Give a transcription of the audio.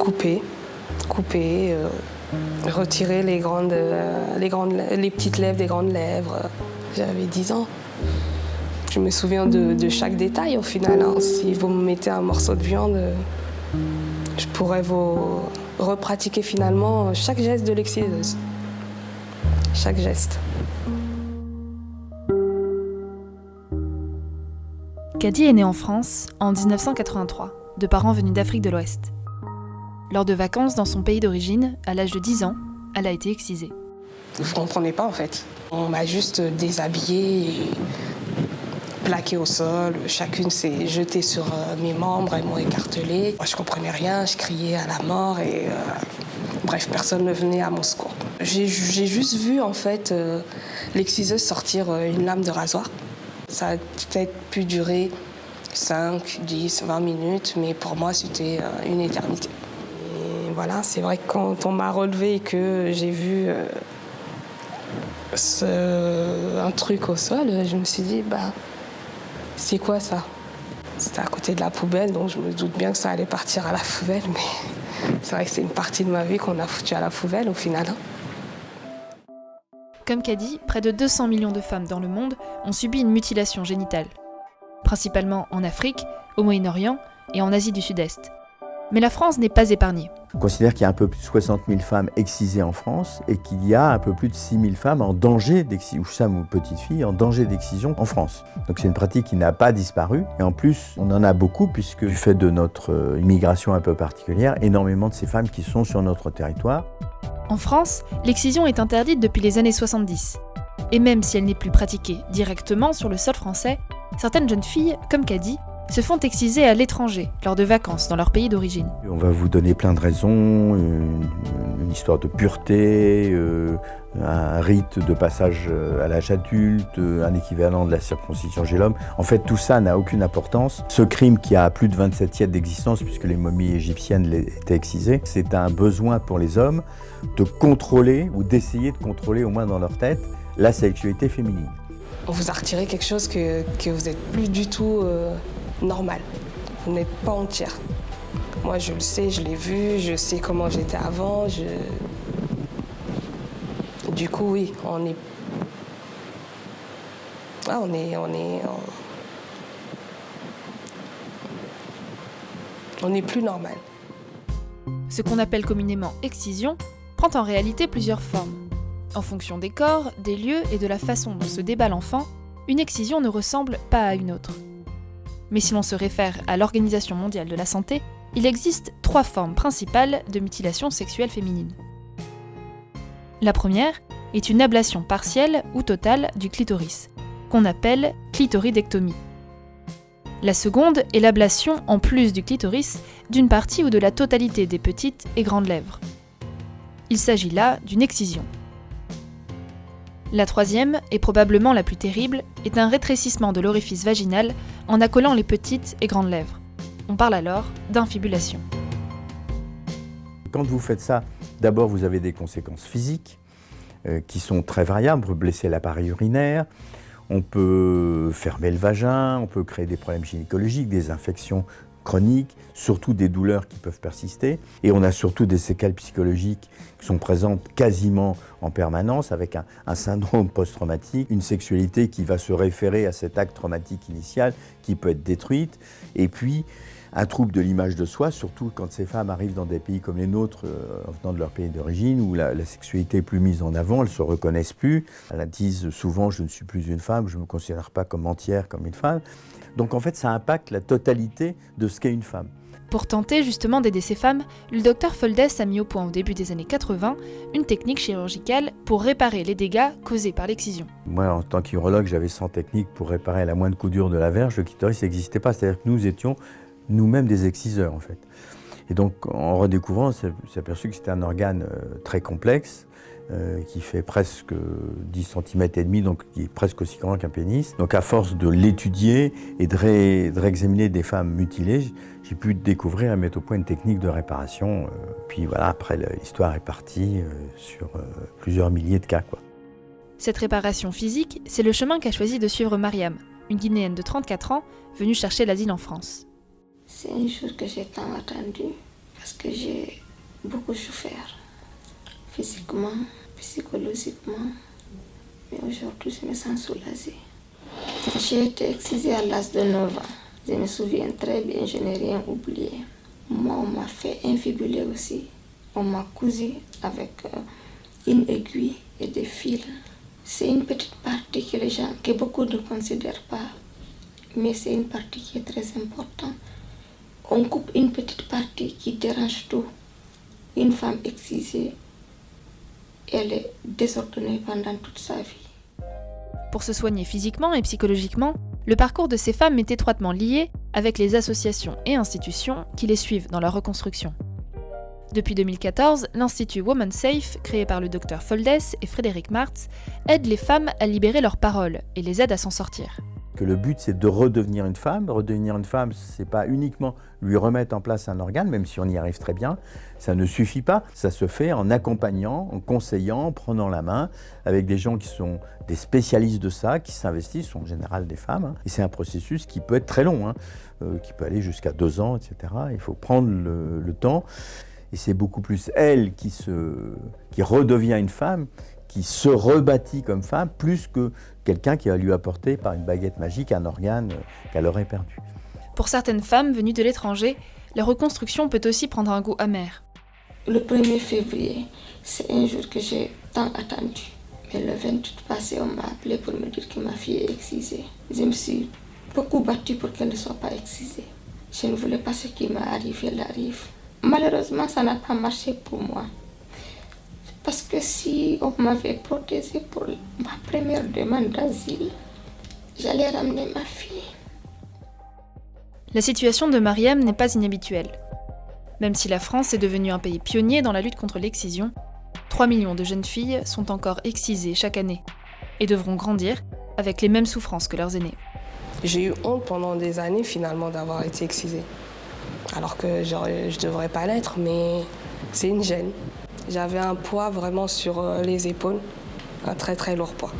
couper, retirer les petites lèvres des grandes lèvres. J'avais 10 ans. Je me souviens de chaque détail au final. Si vous me mettez un morceau de viande, je pourrais vous repratiquer finalement chaque geste de l'exciseuse. Chaque geste. Kady est née en France en 1983, de parents venus d'Afrique de l'Ouest. Lors de vacances dans son pays d'origine, à l'âge de 10 ans, elle a été excisée. Vous ne comprenez pas en fait. On m'a juste déshabillée, et plaquée au sol. Chacune s'est jetée sur mes membres, elles m'ont écartelée. Moi, je ne comprenais rien, je criais à la mort et bref, personne ne venait à mon secours. J'ai juste vu en fait l'exciseuse sortir une lame de rasoir. Ça a peut-être pu durer 5, 10, 20 minutes, mais pour moi c'était une éternité. Et voilà, c'est vrai que quand on m'a relevée et que j'ai vu un truc au sol, je me suis dit, c'est quoi ça? C'était à côté de la poubelle, donc je me doute bien que ça allait partir à la poubelle, mais c'est vrai que c'est une partie de ma vie qu'on a foutu à la poubelle au final. Comme Kady, près de 200 millions de femmes dans le monde ont subi une mutilation génitale, principalement en Afrique, au Moyen-Orient et en Asie du Sud-Est. Mais la France n'est pas épargnée. On considère qu'il y a un peu plus de 60 000 femmes excisées en France et qu'il y a un peu plus de 6 000 femmes en danger d'excision, ou femmes ou petites filles en danger d'excision en France. Donc c'est une pratique qui n'a pas disparu. Et en plus, on en a beaucoup puisque du fait de notre immigration un peu particulière, énormément de ces femmes qui sont sur notre territoire. En France, l'excision est interdite depuis les années 70. Et même si elle n'est plus pratiquée directement sur le sol français, certaines jeunes filles, comme Kady, se font exciser à l'étranger, lors de vacances dans leur pays d'origine. On va vous donner plein de raisons, une histoire de pureté, un rite de passage à l'âge adulte, un équivalent de la circoncision chez l'homme. En fait, tout ça n'a aucune importance. Ce crime qui a plus de 27 siècles d'existence, puisque les momies égyptiennes étaient excisées, c'est un besoin pour les hommes de contrôler, ou d'essayer de contrôler, au moins dans leur tête, la sexualité féminine. On vous a retiré quelque chose que vous n'êtes plus du tout normal. Vous n'êtes pas entière. Moi, je le sais, je l'ai vu, je sais comment j'étais avant. Du coup, oui, on est... Ah, on n'est plus normal. Ce qu'on appelle communément excision prend en réalité plusieurs formes. En fonction des corps, des lieux et de la façon dont se débat l'enfant, une excision ne ressemble pas à une autre. Mais si l'on se réfère à l'Organisation mondiale de la santé, il existe 3 formes principales de mutilation sexuelle féminine. La première est une ablation partielle ou totale du clitoris, qu'on appelle clitoridectomie. La seconde est l'ablation, en plus du clitoris, d'une partie ou de la totalité des petites et grandes lèvres. Il s'agit là d'une excision. La troisième, et probablement la plus terrible, est un rétrécissement de l'orifice vaginal en accolant les petites et grandes lèvres. On parle alors d'infibulation. Quand vous faites ça, d'abord vous avez des conséquences physiques qui sont très variables. On peut blesser l'appareil urinaire, on peut fermer le vagin, on peut créer des problèmes gynécologiques, des infections chroniques, surtout des douleurs qui peuvent persister. Et on a surtout des séquelles psychologiques qui sont présentes quasiment en permanence, avec un syndrome post-traumatique, une sexualité qui va se référer à cet acte traumatique initial qui peut être détruite, et puis un trouble de l'image de soi, surtout quand ces femmes arrivent dans des pays comme les nôtres, en venant de leur pays d'origine, où la sexualité est plus mise en avant, elles ne se reconnaissent plus. Elles disent souvent « je ne suis plus une femme, je ne me considère pas comme entière, comme une femme ». Donc en fait, ça impacte la totalité de ce qu'est une femme. Pour tenter justement d'aider ces femmes, le docteur Foldès a mis au point au début des années 80 une technique chirurgicale pour réparer les dégâts causés par l'excision. Moi, en tant qu'urologue, j'avais 100 techniques pour réparer la moindre coudure de la verge. Le clitoris n'existait pas, c'est-à-dire que nous étions nous-mêmes des exciseurs en fait. Et donc en redécouvrant, on s'est aperçu que c'était un organe très complexe, qui fait presque 10 cm et demi, donc qui est presque aussi grand qu'un pénis. Donc à force de l'étudier et de réexaminer des femmes mutilées, j'ai pu découvrir et mettre au point une technique de réparation. Puis voilà, après l'histoire est partie sur plusieurs milliers de cas, quoi. Cette réparation physique, c'est le chemin qu'a choisi de suivre Mariam, une Guinéenne de 34 ans, venue chercher l'asile en France. C'est une chose que j'ai tant attendue. parce que j'ai beaucoup souffert, physiquement, psychologiquement, mais aujourd'hui je me sens soulagée. J'ai été excisée à l'âge de 9 ans. Je me souviens très bien, je n'ai rien oublié. Moi, on m'a fait infibuler aussi. On m'a cousu avec une aiguille et des fils. C'est une petite partie que beaucoup ne considèrent pas, mais c'est une partie qui est très importante. On coupe une petite partie qui dérange tout. Une femme excisée, elle est désordonnée pendant toute sa vie. Pour se soigner physiquement et psychologiquement, le parcours de ces femmes est étroitement lié avec les associations et institutions qui les suivent dans leur reconstruction. Depuis 2014, l'Institut Woman Safe, créé par le Dr Foldes et Frédéric Martz, aide les femmes à libérer leurs paroles et les aide à s'en sortir. Que le but, c'est de redevenir une femme. Redevenir une femme, c'est pas uniquement lui remettre en place un organe, même si on y arrive très bien. Ça ne suffit pas. Ça se fait en accompagnant, en conseillant, en prenant la main, avec des gens qui sont des spécialistes de ça, qui s'investissent, sont en général des femmes. Et c'est un processus qui peut être très long, qui peut aller jusqu'à 2 ans, etc. Il faut prendre le temps. Et c'est beaucoup plus elle qui redevient une femme, qui se rebâtit comme femme, plus que quelqu'un qui va lui apporter par une baguette magique un organe qu'elle aurait perdu. Pour certaines femmes venues de l'étranger, la reconstruction peut aussi prendre un goût amer. Le 1er février, c'est un jour que j'ai tant attendu. Mais le 28 passé, on m'a appelé pour me dire que ma fille est excisée. Je me suis beaucoup battue pour qu'elle ne soit pas excisée. Je ne voulais pas ce qui m'est arrivé, elle arrive. Malheureusement, ça n'a pas marché pour moi. Parce que si on m'avait protégée pour ma première demande d'asile, j'allais ramener ma fille. La situation de Mariam n'est pas inhabituelle. Même si la France est devenue un pays pionnier dans la lutte contre l'excision, 3 millions de jeunes filles sont encore excisées chaque année et devront grandir avec les mêmes souffrances que leurs aînés. J'ai eu honte pendant des années finalement d'avoir été excisée. Alors que je ne devrais pas l'être, mais c'est une gêne. J'avais un poids vraiment sur les épaules, un très très lourd poids.